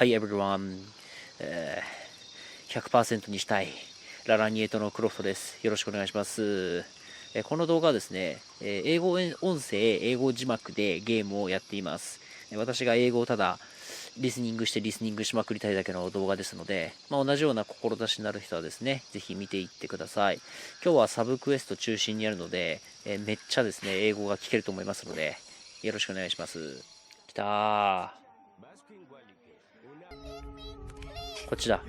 Hi everyone、100% にしたいララニエトのクロフトです。よろしくお願いします。この動画はですね、英語音声英語字幕でゲームをやっています。私が英語をただリスニングしまくりたいだけの動画ですので、同じような志になる人はですね、ぜひ見ていってください。今日はサブクエスト中心にやるので、めっちゃですね、英語が聞けると思いますので、よろしくお願いします。きたー。こっちだ。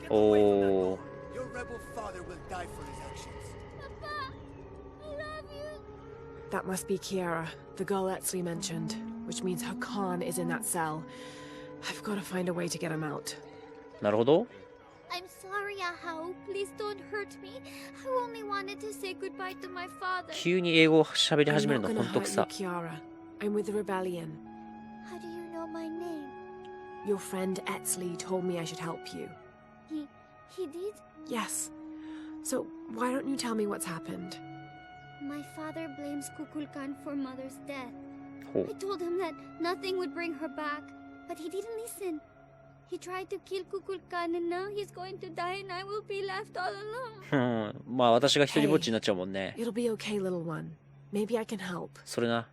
おー。That must be Kiara, the girl Etsley mentioned, which means her Khan is in that cell. I've got to find a way to get him out. なるほど。I'm sorry, Ahao. Please don't hurt me. I only wanted to say goodbye to my father. 急に英語を喋り始めるのほんとくさ。Kiara, I'm with the rebellion. How do you know my name? Your friend Etsley told me I should help you. He did? Yes. So why don't you tell me what's happened?My father blames Kukulkan for mother's death. I told him that nothing would bring her back, but he didn't listen. He tried to kill Kukulkan and now he's going to die and I will be left all alone. 私が一人ぼっちになっちゃうもんね。It'll be okay, little one. Maybe I can help. それな。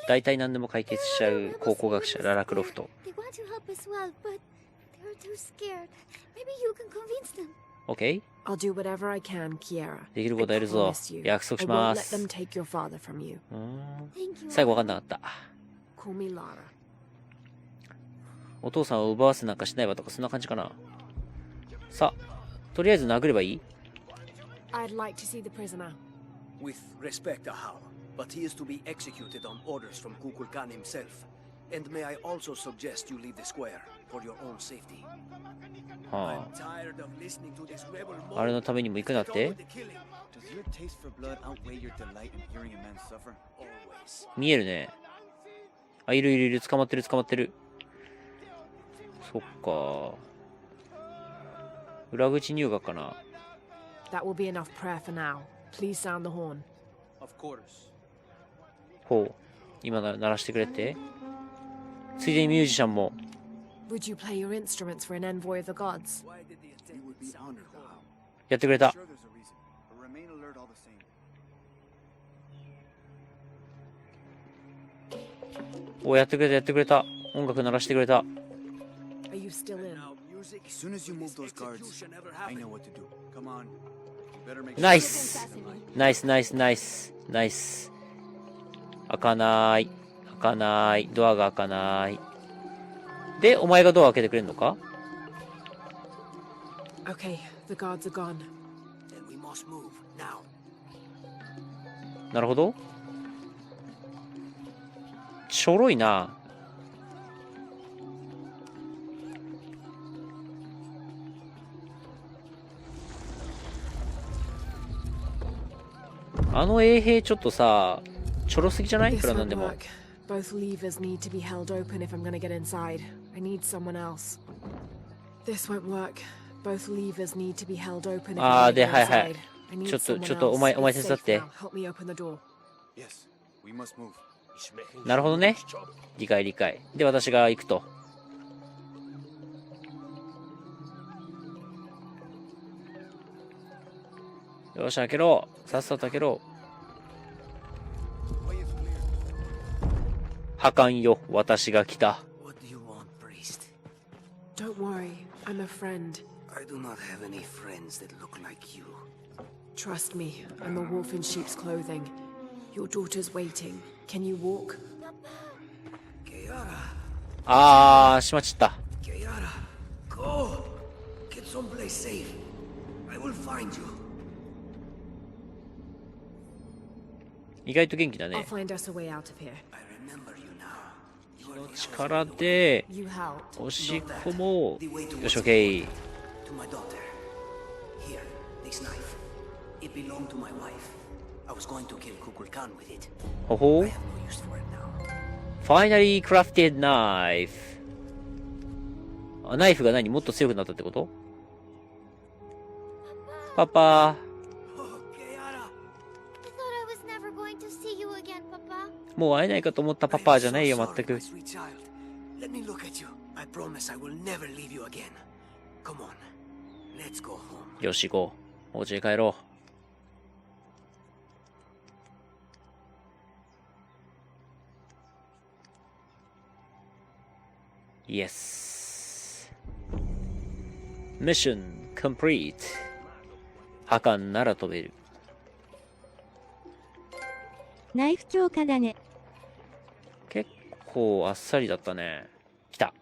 大体何でも解決しちゃう考古学者ララクロフト。They want to help as well, but they're too scared. Maybe you can convince OK? them. I'll do whatever I can, Kiara. できることやるぞ。約束します。最後わかんなかった。Call me Lara. お父さんを奪わせなんかしないわとかそんな感じかな。さあ、とりあえず殴ればいい？ I'd like to see the prisoner. With respect, Ahao, but he is to be executed on orders from Kukulkan himself. And may I also suggest you leave the square for your own safety. はあ。あれのためにも行くなって？見えるね。あ、いる。捕まってる。そっか。裏口入学かな。ほう。今鳴らしてくれて。ついでにミュージシャンも。Would you play your instruments for an envoy of the gods? やってくれた。お、やってくれた。音楽鳴らしてくれた。Are you still in?ナイス。開かない。ドアが開かない。で、お前がドア開けてくれるのか？ Okay, the guards are gone. なるほど。ちょろいな。あの衛兵ちょっとさ、ちょろすぎじゃない？いくらなんでも。Both levers need to be held open if I'm gonna get inside. I need someone else. This won't work. Both levers need to be held open if I'm gonna get inside. ちょっとお前手伝って。なるほどね。理解。で、私が行くと。よし、開けろ。さっさと開けろ。破壊よ、私が来た。Don't worry, I'm a friend. I do not have any friends that look like you. Trust me, I'm a wolf in sheep's clothing. Your daughter's waiting. Can you walk? しまっちった。Kiara, go. Get someplace safe. I will find you. 意外と元気だね。I'll find us a way out of here. 力で押し込もう。よし、OK。ほほ。Finally crafted knife。ナイフが何？もっと強くなったってこと？パパ。もう会えないかと思ったパパじゃないよ、全く。I promise I will never leave you again. Come on, let's go home. よし行こう。お家へ帰ろう。Yes. Mission complete. 破壊なら飛べる。ナイフ強化だね。結構あっさりだったね。来た。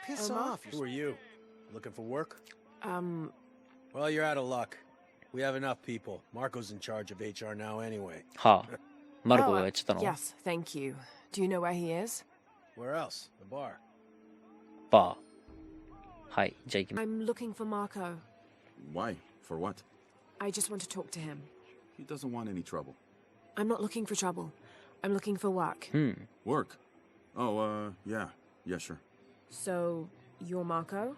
Piss off. Who are you? Looking for work? Um, Well, you're out of luck. We have enough people. Marco's in charge of HR now anyway. はあ。マルコが oh, やっちゃったの？ yes, thank you. Do you know where he is? Where else? The bar. バー。はい。じゃあ行きま I'm looking for Marco. Why? For what? I just want to talk to him. He doesn't want any trouble. I'm not looking for trouble. I'm looking for work. す。うん。 Work? Oh, yeah. Yeah, sure. So, you're Marco?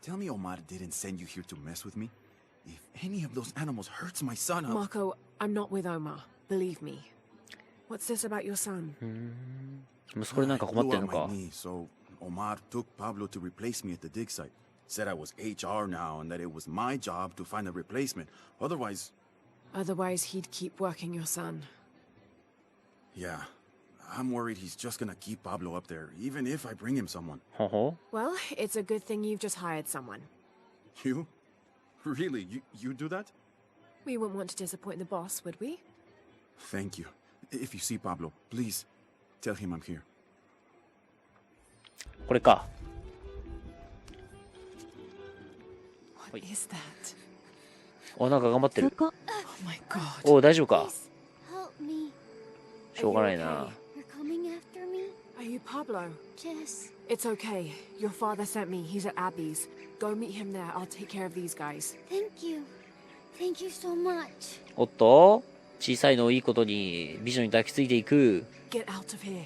Tell me Omar didn't send you here to mess with me? If any of those animals hurts my son, I'll... Marco, I'm not with Omar. Believe me. What's this about your son? 息子でなんか I 困っ blew てんの out か？ my knee, so Omar took Pablo to replace me at the dig site. Said I was HR now and that it was my job to find a replacement. Otherwise... Otherwise, he'd keep working your son. Yeah. I'm worried he's just gonna keep Pablo up there, even if I bring him someone. ほほ。 Well, it's a good thing you've just hired someone. You? Really? You do that? We wouldn't want to disappoint the boss, would we? Thank you. If you see Pablo, please tell him I'm here. これか。 What is that? お、なんか頑張ってる。そこ。 Oh my god. お、大丈夫か？ Help me. しょうがないな。 You're coming after me? Are you Pablo? Yes. It's okay. Your father sent me. He's at Abby's. Go meet him there. I'll take care of these guys. Thank you. Thank you so much. おっと、小さいのをいいことに美女に抱きついていく。 Get out of here.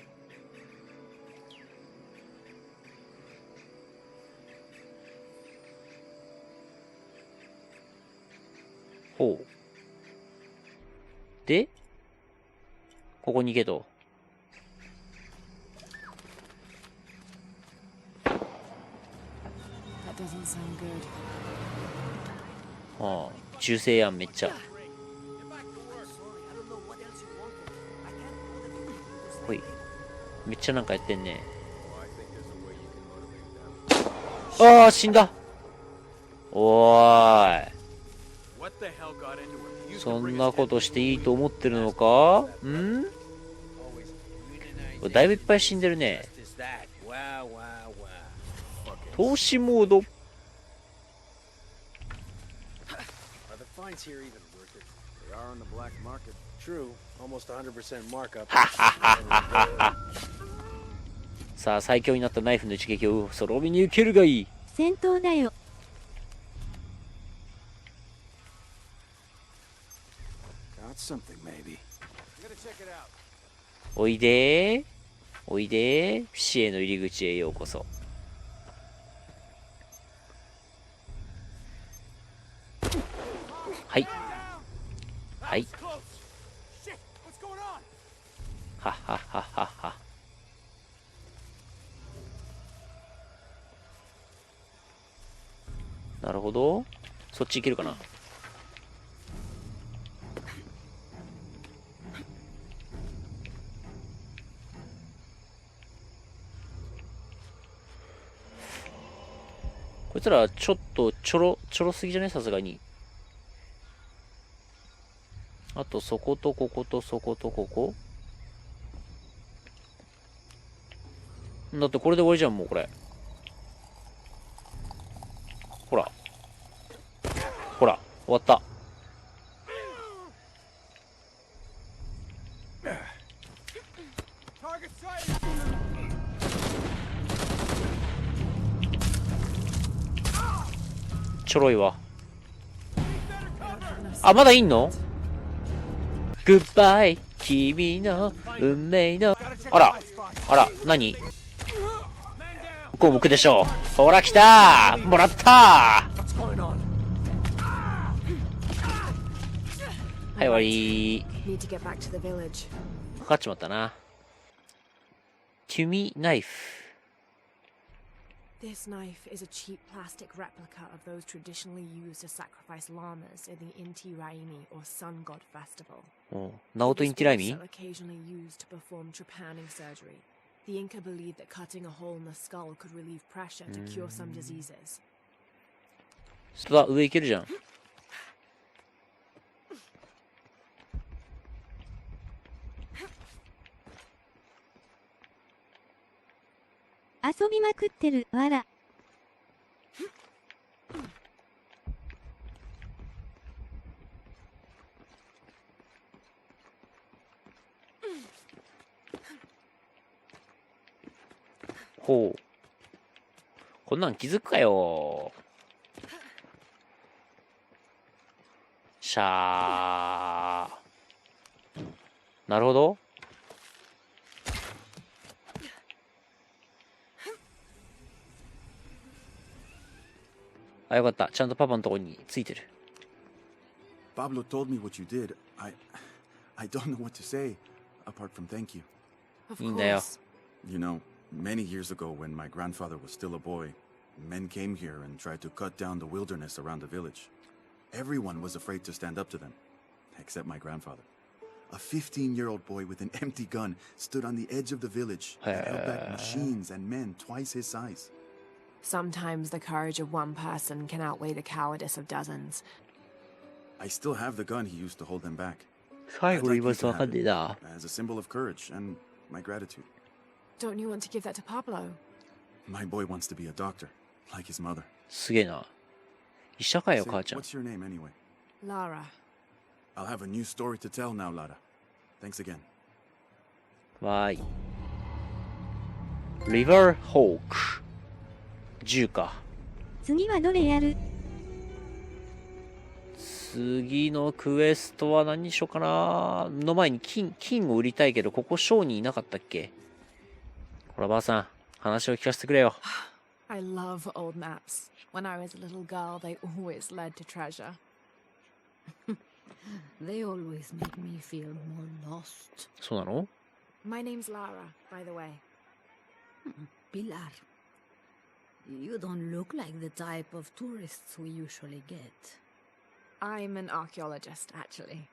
ほう。で、ここに行けと。That doesn't sound good. はあ、銃声やんめっちゃ。ほい。めっちゃなんかやってんね。ああ、死んだ。おーい。 What the hell got into him? You そんなことしていいと思ってるのか？ん？だいぶいっぱい死んでるね。 is that? Wow, wow, wow. Fucking. 投資モード。 Are the fines here even worth it? They are on the black market. True, almost 100% markup. さあ、最強になったナイフの一撃をそろびに受けるがいい。戦闘だよ。 Got something, maybe. I'm gonna check it out. おいでー。おいでー。死への入り口へようこそ。はい。はい。 Shit, what's going on? はっはっはっはっは。なるほど。そっち行けるかな。こいつらちょっとちょろすぎじゃね？さすがに。あとそことこことそことここ。だってこれで終わりじゃん、もうこれ。ほら。ほら、終わった。ちょろいわ。あ、まだいんの？グッバイ、君の運命の。あら、あら、何？向こう向くでしょう。ほら来たー、もらったー。はい、終わりー。 Need to get back to the village. かっちまったな。Tumi knife. This knife is a cheap plastic replica of those traditionally used to sacrifice llamas in the Inti Raymi or Sun God Festival. ナオトインティライミ Also occasionally used to perform trepanning surgery. The Inca believed that cutting a hole in the skull could relieve pressure to cure some diseases. そうだ、上行けるじゃん。遊びまくってる、わら。ほう。こんなん気づくかよ。しゃー。なるほど。あ、よかった。ちゃんとパパのとこについてる。Pablo told me what you did. I don't know what to say, apart from thank you. Of いいんだよ。 course. You know, many years ago when my grandfather was still a boy, men came here and tried to cut down the wilderness around the village. Everyone was afraid to stand up to them, except my grandfather. A 15-year-old boy with an empty gun stood on the edge of the village and held back machines and men twice his size. Sometimes the courage of one person can outweigh the cowardice of dozens. I still have the gun he used to hold them back. 最後言いますわかんねえな。 As a symbol of courage and my gratitude. Don't you want to give that to Pablo? My boy wants to be a doctor, like his mother. すげえな。医者かよ、 Say, 母ちゃん。 what's your name anyway? Lara. I'll have a new story to tell now, Lara. Thanks again. わーい。リバーホーク。10か。次はどれやる？次のクエストは何にしようかな。の前に金を売りたいけど、ここ商人いなかったっけ？ほらばあさん、話を聞かせてくれよ。I love old maps. When I was a little girl, they always led to treasure. They always make me feel more lost. そうなの？ My name's Lara, by the way. Pilar, you don't look like the type of tourists we usually get. I'm an archaeologist, actually.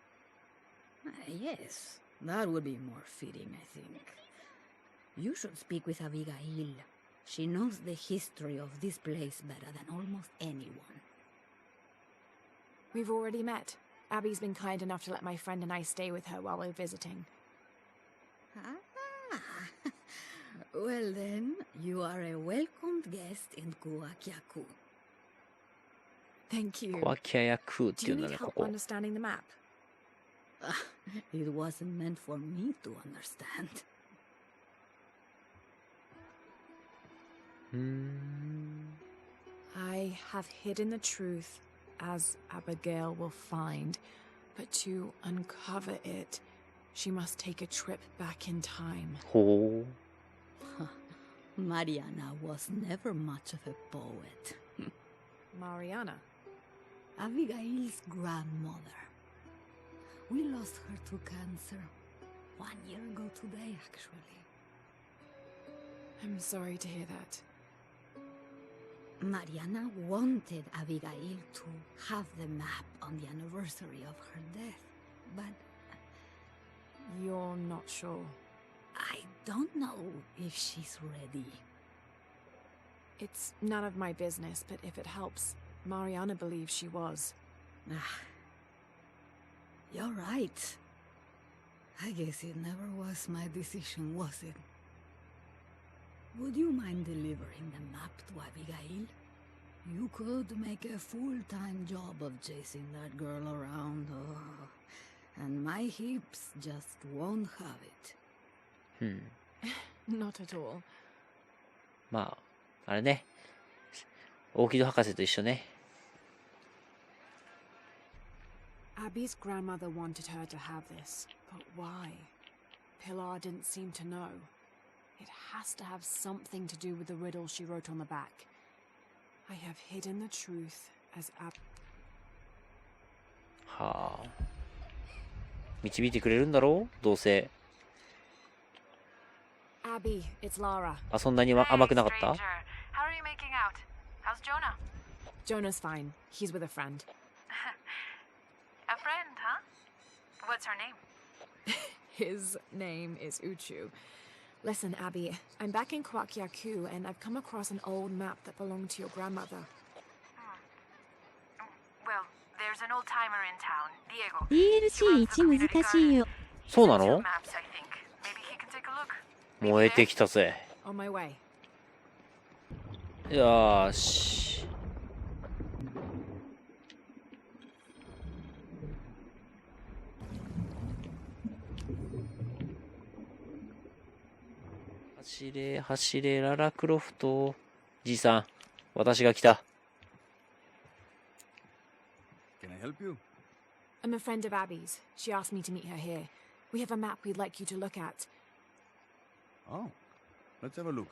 Yes, that would be more fitting, I think. You should speak with Abigail. She knows the history of this place better than almost anyone. We've already met. Abby's been kind enough to let my friend and I stay with her while we're visiting. Ah, well then, you are a welcomed guest in Kuakyaku. Thank you. コアキャヤクーってい Do う you んだ need ね、こ help こ。 understanding the map? It wasn't meant for me to understand. I have hidden the truth, as Abigail will find, but to uncover it, she must take a trip back in time. ほう。 Mariana was never much of a poet. Mariana. Abigail's grandmother. We lost her to cancer 1 year ago today, actually. I'm sorry to hear that. Mariana wanted Abigail to have the map on the anniversary of her death, but You're not sure. I don't know if she's ready. It's none of my business, but if it helps, Mariana believes she was. You're right. I guess it never was my decision, was it? Would you mind delivering the map to Abigail? You could make a full-time job of chasing that girl around, and my hips just won't have it. Not at all. まあ、あれね。オーキッド博士と一緒ね。 Abby's grandmother wanted her to have this, but why? Pilar didn't seem to know. It has to have something to do with the riddle she wrote on the back. I have hidden the truth as Ab... はあ。導いてくれるんだろうどうせ。Abby, it's Lara. あ、そんなに甘くなかった？ How are you making out? How's Jonah? Jonah's fine. He's with a friend. A friend, huh? What's her name? His name is Uchu. Listen, Abby, I'm back in Kwakyaku and I've come across an old map that belonged to your grandmother. Well, there's an old timer in town, Diego. DLC1 難しいよ。そうな Two の？ maps, I think. Maybe he can take a look. 燃えてきたぜ。On my way. よーし。走れ、走れ、ララクロフト。じいさん、私が来た。Can I help you? I'm a friend of Abby's. She asked me to meet her here. We have a map we'd like you to look at. Oh, let's have a look.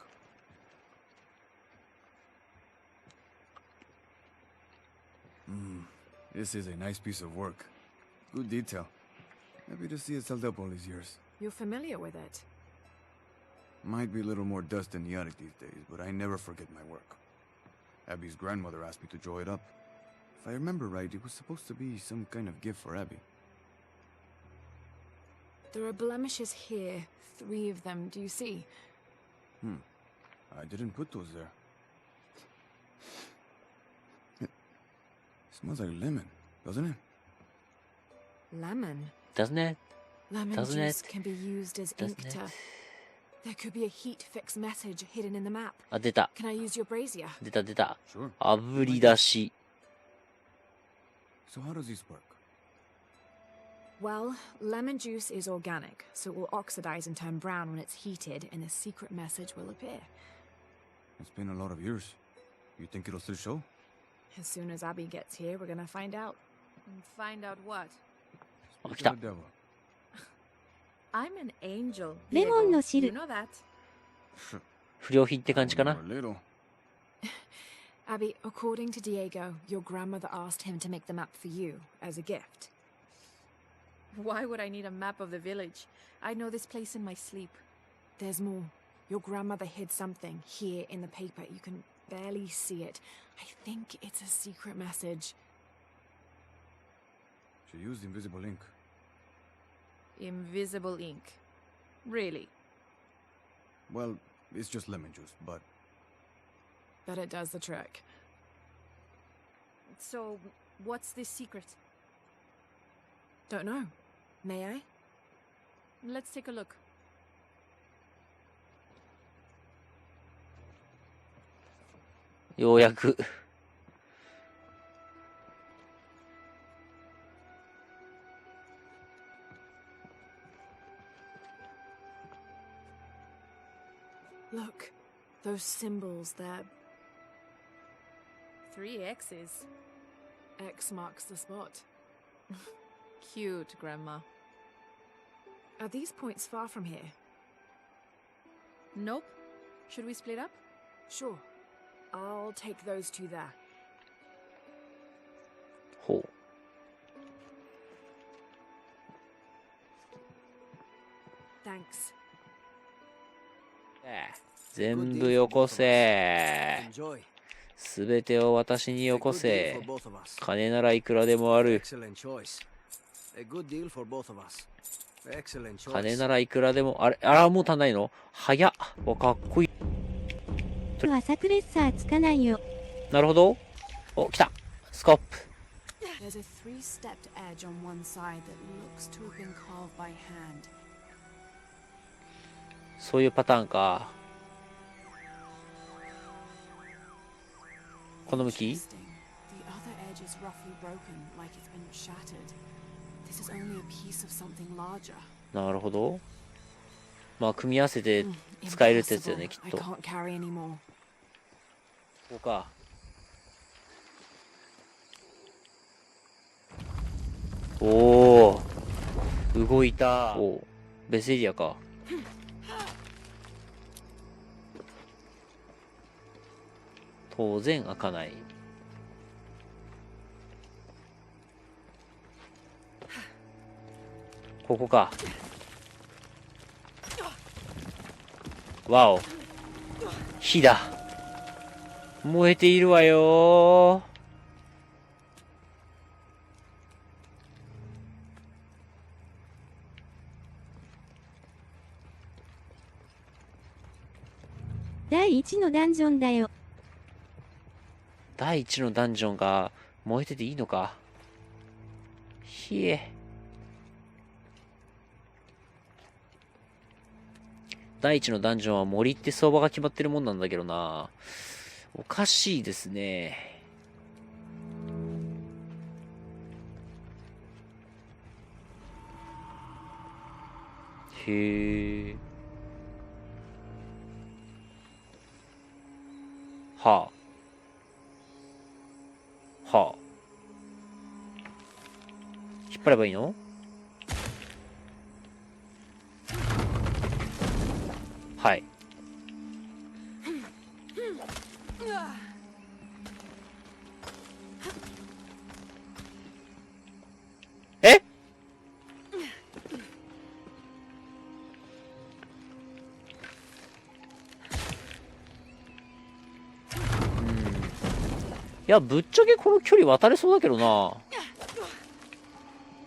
This is a nice piece of work. Good detail. Happy to see it held up all these years. You're familiar with it. Might be a little more dust than the attic these days, but I never forget my work. Abby's grandmother asked me to draw it up. If I remember right, it was supposed to be some kind of gift for Abby. There are blemishes here. 3 of them, do you see? I didn't put those there. It smells like lemon, doesn't it? Lemon. Doesn't it? Lemon Doesn't juice it? can be used as ink Doesn't to... it? There could be a heat fix message hidden in the map. あ、出た。 Can I use your brazier? 出た出た。 Sure. 炙り出し。 So how does this work? Well, lemon juice is organic, so it will oxidize and turn brown when it's heated, and a secret message will appear. It's been a lot of years. You think it'll still show? As soon as Abby gets here, we're gonna find out. Find out what? あ、来 To た the。devil. I'm an angel. レモンの You 汁。 know that. 不良品って感じかな。 A little. Abby, according to Diego, your grandmother asked him to make the map for you, as a gift. Why would I need a map of the village? I know this place in my sleep. There's more. Your grandmother hid something here in the paper. You can barely see it. I think it's a secret message. She used invisible ink. Invisible ink. Really? Well, it's just lemon juice, but Bet it does the trick. So, what's this secret? Don't know. May I? Let's take a look. ようやく。Look, those symbols there. 3 X's. X marks the spot. Cute, Grandma. Are these points far from here? Nope. Should we split up? Sure. I'll take those 2 there. ほう。 Thanks. 全部よこせ。 Enjoy. すべてを私によこ A good deal せ for。both of us. 金ならいくらでもある。 Excellent choice. A good deal for both of us. Excellent choice. 金ならいくらでも、あれ、あら、もう足んないの？早っ。お、かっこいい。はサクレッサーつかないよ。なるほど。お、来た。スコップ。 There's a 3-stepped edge on one side that looks to have been carved by hand. そういうパターンか。この向き？ Interesting. The other edge is roughly broken, like it's been shattered. This is only a piece of something larger. なるほど。まあ、組み合わせて使えるってやつだよね、きっ I と。 can't carry anymore. ここか。おお、動いた。おお、ベスエリアか。当然開かない。ここか。わお。火だ。燃えているわよー。第1のダンジョンだよ。第一のダンジョンが燃えてていいのか。ひえ。第一のダンジョンは森って相場が決まってるもんなんだけどな。おかしいですね。へえ。はあ。はあ。引っ張ればいいの？はい。え？いや、ぶっちゃけこの距離渡れそうだけどな。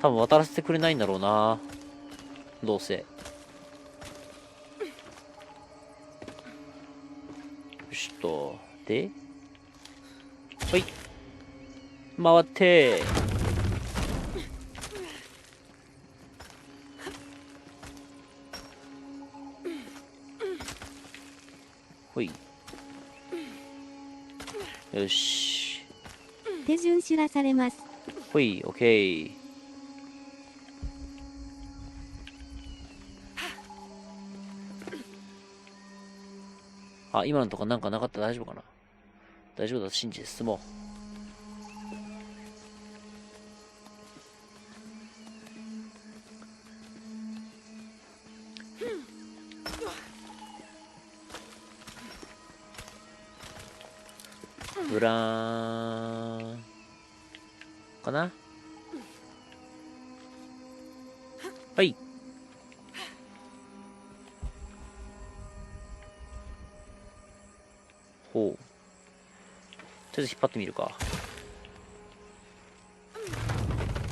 多分渡らせてくれないんだろうな。どうせ。よしと。で、はい。回って。ほい。よし。手順知らされます。ほい、オッケー。あ、今のとかなんかなかったら大丈夫かな。大丈夫だと信じて進もう。ブラーンかな。はい。ほう。とりあえず引っ張ってみるか。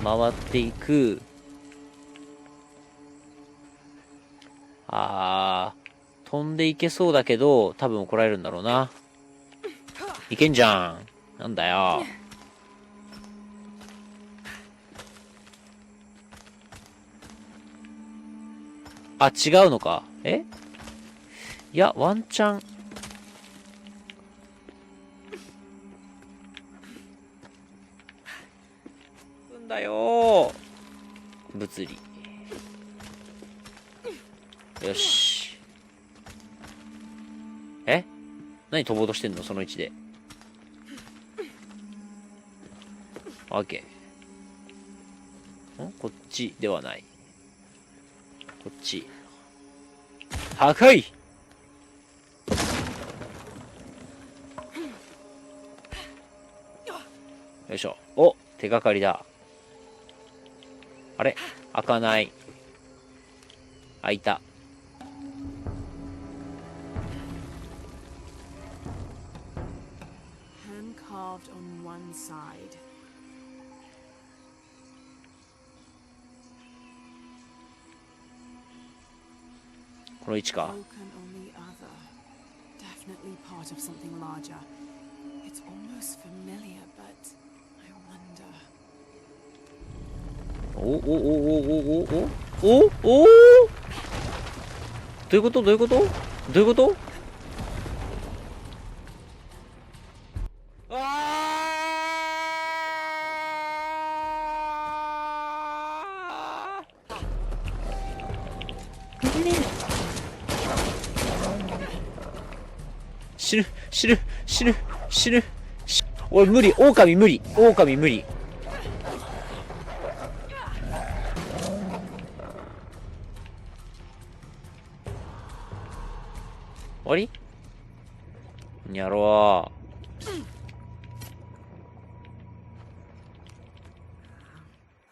回っていく。飛んでいけそうだけど、多分怒られるんだろうな。いけんじゃん。なんだよ。あ、違うのか。いや、ワンチャン。んだよー。物理。よし。何飛ぼうとしてんのその位置で。オッケー。こっちではない。こっち。破壊！よいしょ。お、手がかりだ。あれ？開かない。開いた。Hand carved on one side. この位置か。 Broken on the other. Definitely part of something larger. It's almost familiar, but I wonder. おどういうことどういうことどういうこと？崩れる。死ぬ死ぬ死ぬ死ぬ。おい無理。狼無理。狼無理。終わり？やろう。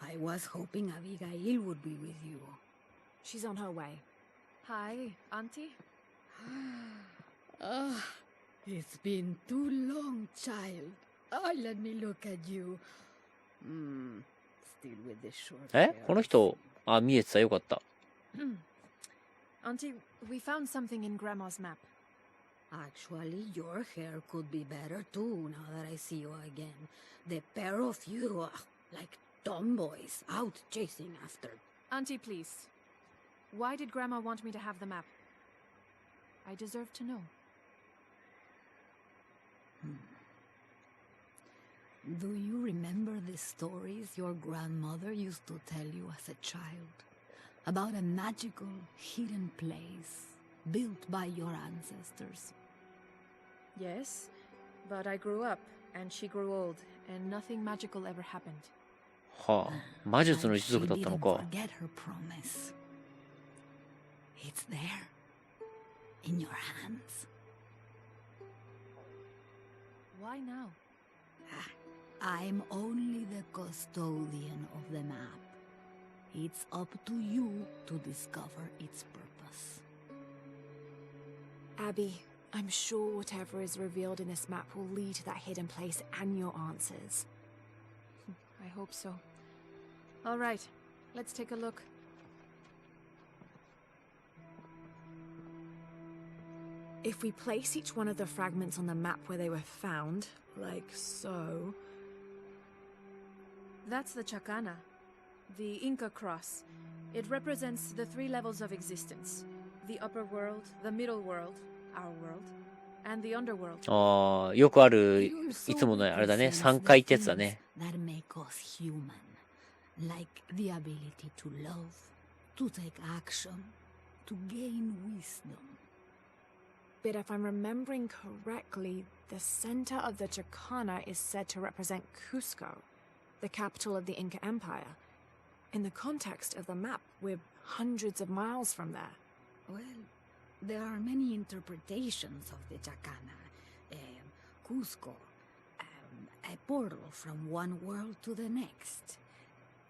I was hoping Abigail would be with you. She's on her way. Hi, Auntie. It's been too long, child. Let me look at you. Still with the short この人、あ、見えてた。よかった。Auntie, we found something in Grandma's map. Actually, your hair could be better too now that I see you again. The pair of you are like tomboys out chasing after. Auntie, please. Why did Grandma want me to have the map? I deserve to know. Do you remember the stories your grandmother used to tell you as a child? About a magical, hidden place built by your ancestors? Yes, but I grew up, and she grew old, and nothing magical ever happened. はあ、魔術の一族だったのか。Forget her promise. It's there, in your hands. Why now? I'm only the custodian of the map. It's up to you to discover its purpose. Abby, I'm sure whatever is revealed in this map will lead to that hidden place and your answers. I hope so. All right, let's take a look. If we place each one of the fragments on the map where they were found, like so... That's the Chacana, the Inca cross. It represents the 3 levels of existence. The upper world, the middle world, our world, and the underworld. ああ、よくある、いつものあれだね、3階ってやつだね。That make us human. Like the ability to love, to take action, to gain wisdom. But if I'm remembering correctly, the center of the Chacana is said to represent Cusco, the capital of the Inca Empire. In the context of the map, we're hundreds of miles from there. Well, there are many interpretations of the Chacana. Cusco, a portal from one world to the next.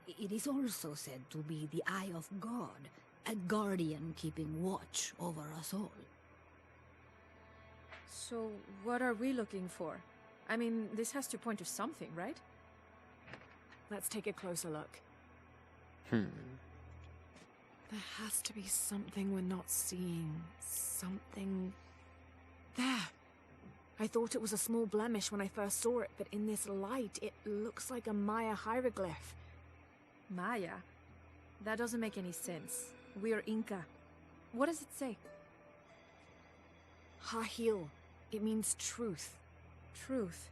It is also said to be the eye of God, a guardian keeping watch over us all. So, what are we looking for? I mean, this has to point to something, right? Let's take a closer look. There has to be something we're not seeing. Something... There! I thought it was a small blemish when I first saw it, but in this light, it looks like a Maya hieroglyph. Maya? That doesn't make any sense. We are Inca. What does it say? Hahil. It means truth. Truth?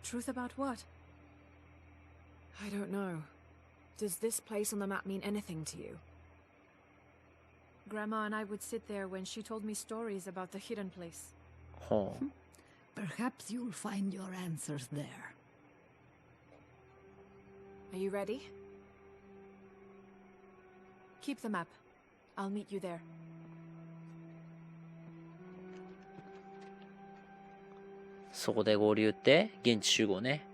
Truth about what? I don't know. Does this place on the map mean anything to you? Grandma and I would sit there when she told me stories about the hidden place. Perhaps you'll find your answers there. Are you ready? Keep the map. I'll meet you there. そこで合流って現地集合ね。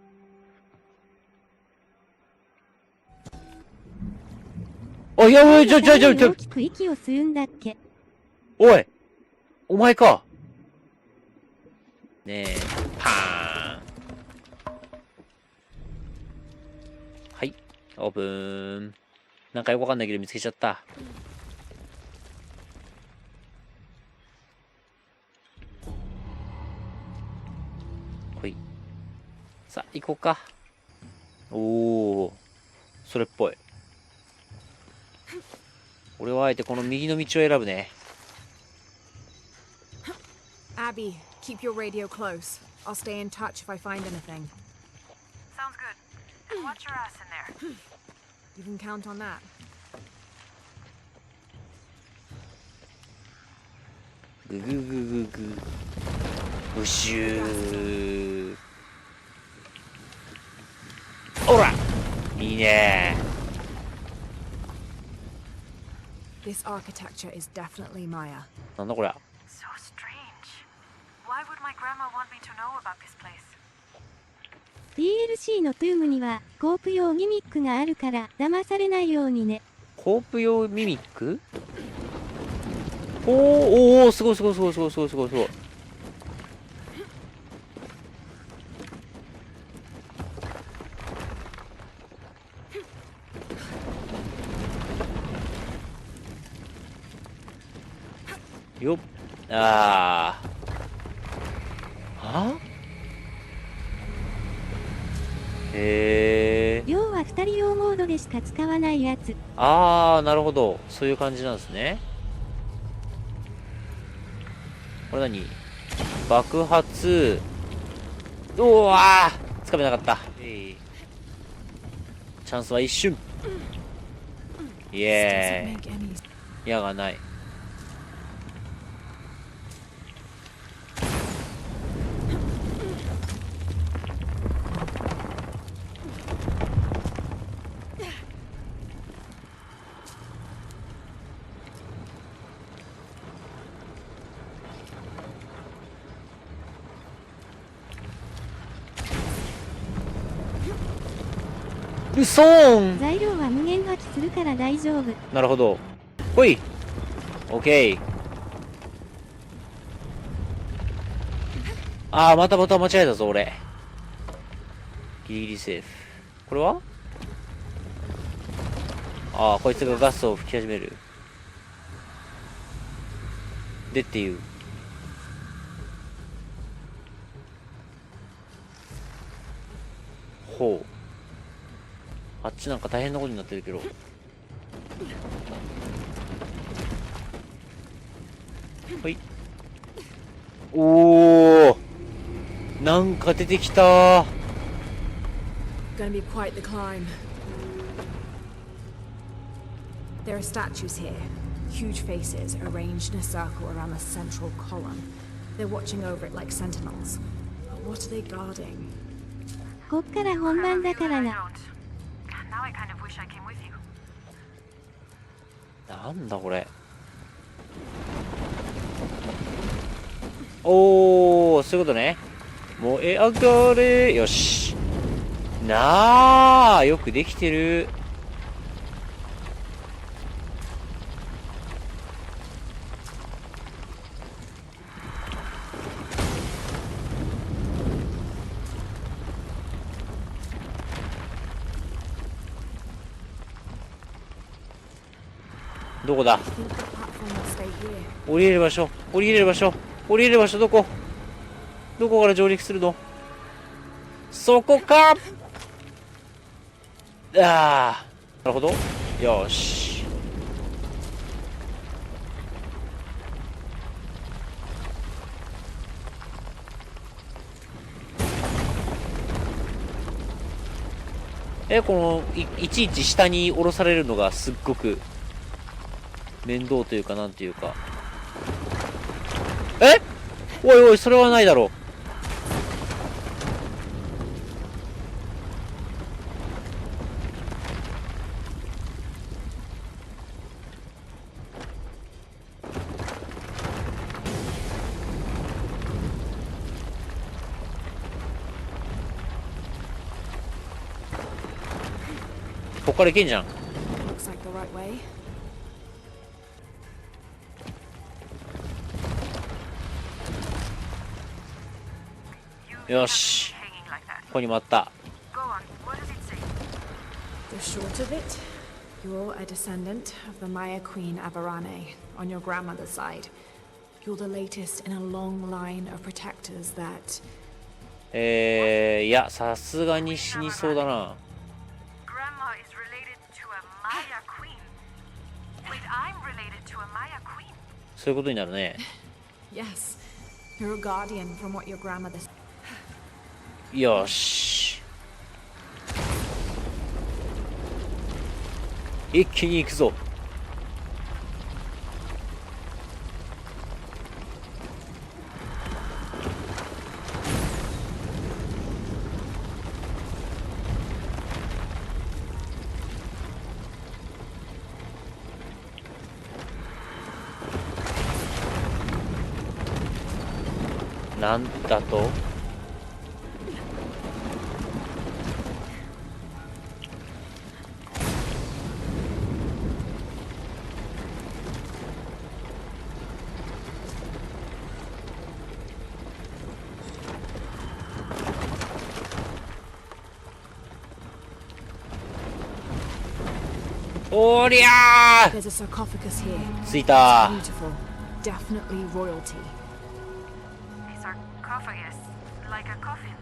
あ、いやばい、ちょ。大きく息を吸うんだっけ。おい、お前か。ねえ、パーン。はい、オープン。なんかよくわかんないけど見つけちゃった。ほい。さあ、行こうか。おー、それっぽい。俺はあえてこの右の道を選ぶね。Abby, keep your radio close. I'll stay in touch if I find anything. Sounds good. And watch your ass in there. You can count on that. グググググ。ブシュー。おら！いいね。This architecture is definitely Maya. なんだこりゃ。So strange. Why would my grandma want me to know about this place? DLC のトゥームにはコープ用ギミックがあるから騙されないようにね。コープ用ミミック？おーおー、すごいすごいすごいすごいすごいすごいすごい。よっ。ああ。へえ。要は2人用モードでしか使わないやつ。ああ、なるほど。そういう感じなんですね。これ何？爆発。うわー、つかめなかった。チャンスは一瞬。イエーイ。矢がない。うそーん。材料は無限破棄するから大丈夫。なるほど。ほい。オッケー。あー、また間違えたぞ、俺。ギリギリセーフ。これは？あー、こいつがガスを吹き始める。でっていう。ほう。あっちなんか大変なことになってるけど。ほい。おー、なんか出てきたー。Gonna be quite the climb. There are statues here. Huge faces arranged in a circle around the central column. They're watching over it like sentinels. But what are they guarding? こっから本番だからな。Now I kind of wish I came with you. なんだこれ。おー、そういうことね。燃え上がれ。よし。なあ、よくできてる。どこだ？降りれる場所、降りれる場所、降りれる場所、どこ？どこから上陸するの？そこか。ああ、なるほど。よし。このいちいち下に下ろされるのがすっごく面倒というか、なんていうか。おいおい、それはないだろう。ここから行けんじゃん。Looks like the right way. よし。ここにもあった。The short of it, you're a descendant of the Maya queen Avarane on your grandmother's side. You're the latest in a long line of protectors that... いや、さすがに死にそうだな。Grandma is related to a Maya queen. Wait, I'm related to a Maya queen. そういうことになるね。Yes, you're a guardian from what your grandmother... よし。一気に行くぞ。なんだと？おりゃー There's a sarcophagus here. 着いた。 Beautiful. Definitely royalty. A sarcophagus, like a coffin.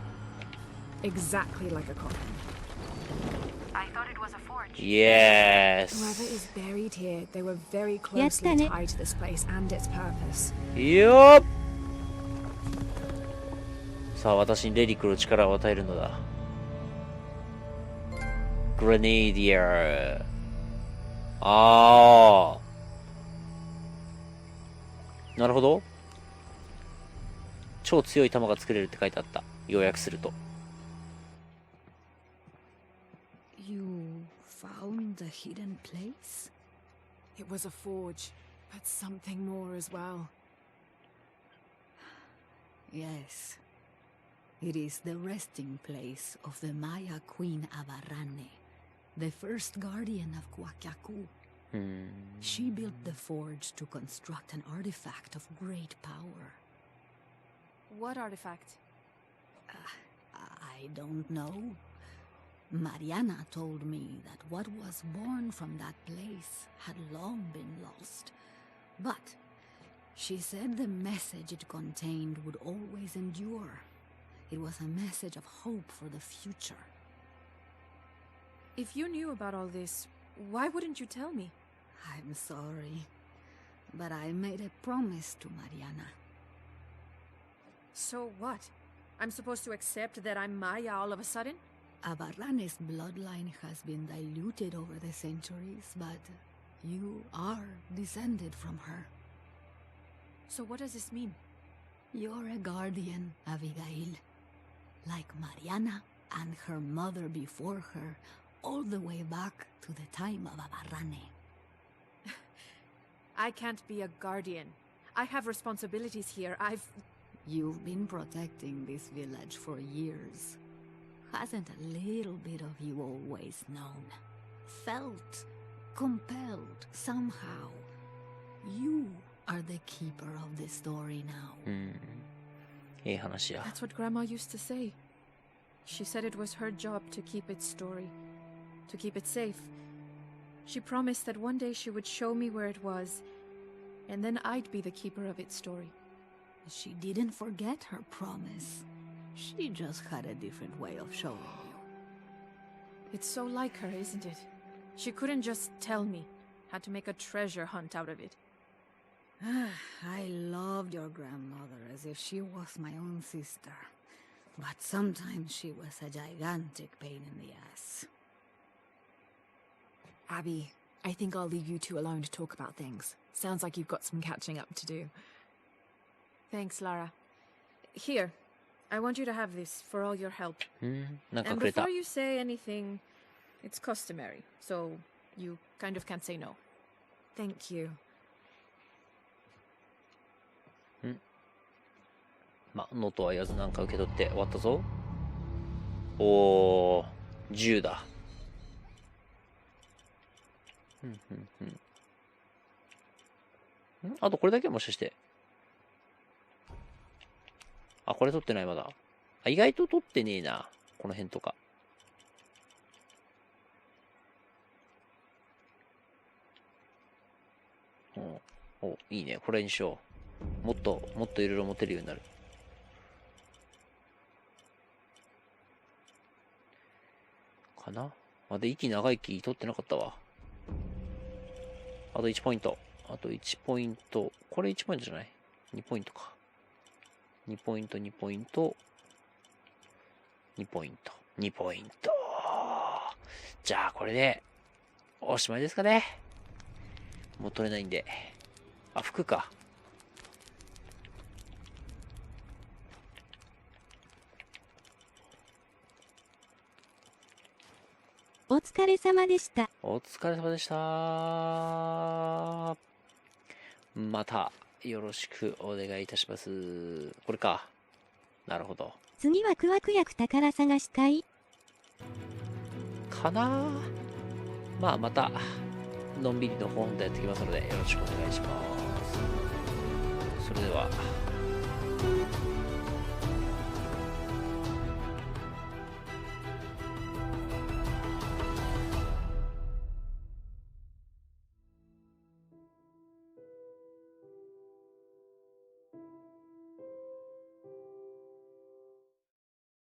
Exactly like a coffin. I thought it was a forge. Yes. Whoever is buried here, they were very やった closely ね。 tied to this place and its purpose. よっ。さあ、私にレリックの力を与えるのだ。グレネーディア。あー。なるほど。超強い弾が作れるって書いてあった。要約すると。You found the hidden place? It was a forge, but something more as well. Yes. It is the resting place of the Maya Queen Abarrane, the first guardian of Kwakyaku. She built the forge to construct an artifact of great power. What artifact? I don't know. Mariana told me that what was born from that place had long been lost. But she said the message it contained would always endure. It was a message of hope for the future. If you knew about all this, why wouldn't you tell me? I'm sorry, but I made a promise to Mariana. So what? I'm supposed to accept that I'm Maya all of a sudden? Abarrane's bloodline has been diluted over the centuries, but you are descended from her. So what does this mean? You're a guardian, Abigail. Like Mariana and her mother before her, all the way back to the time of Abarrane. I can't be a guardian. I have responsibilities here. You've been protecting this village for years. Hasn't a little bit of you always known? Felt compelled somehow? You are the keeper of the story now. いい話や。 That's what Grandma used to say. She said it was her job to keep its story, to keep it safe. She promised that one day she would show me where it was, and then I'd be the keeper of its story. She didn't forget her promise. She just had a different way of showing you. It's so like her, isn't it? She couldn't just tell me. Had to make a treasure hunt out of it. I loved your grandmother as if she was my own sister. But sometimes she was a gigantic pain in the ass. Abby, I think I'll leave you two alone to talk about things. Sounds like you've got some catching up to do. Thanks, Lara. Here, I want you to have this for all your help. なんか And くれた。 before you say anything, it's customary, so you kind of can't say no. Thank you. まあ、ノーとは言わずなんか受け取って終わったぞ。おー、10だ。あとこれだけもしかして。あ、これ取ってないまだ。あ、意外と取ってねえな。この辺とか。お、いいね。これにしよう。もっといろいろ持てるようになる。かな。あ、で、長生き取ってなかったわ。あと1ポイント。あと1ポイント。これ1ポイントじゃない ?2 ポイントか。2ポイント、2ポイント。2ポイント。2ポイント。じゃあ、これで、おしまいですかね。もう取れないんで。あ、服か。お疲れ様でした。お疲れ様でした。またよろしくお願いいたします。これか。なるほど。次はクワク役宝探し会かな。まあまたのんびりの本でやってきますのでよろしくお願いします。それでは。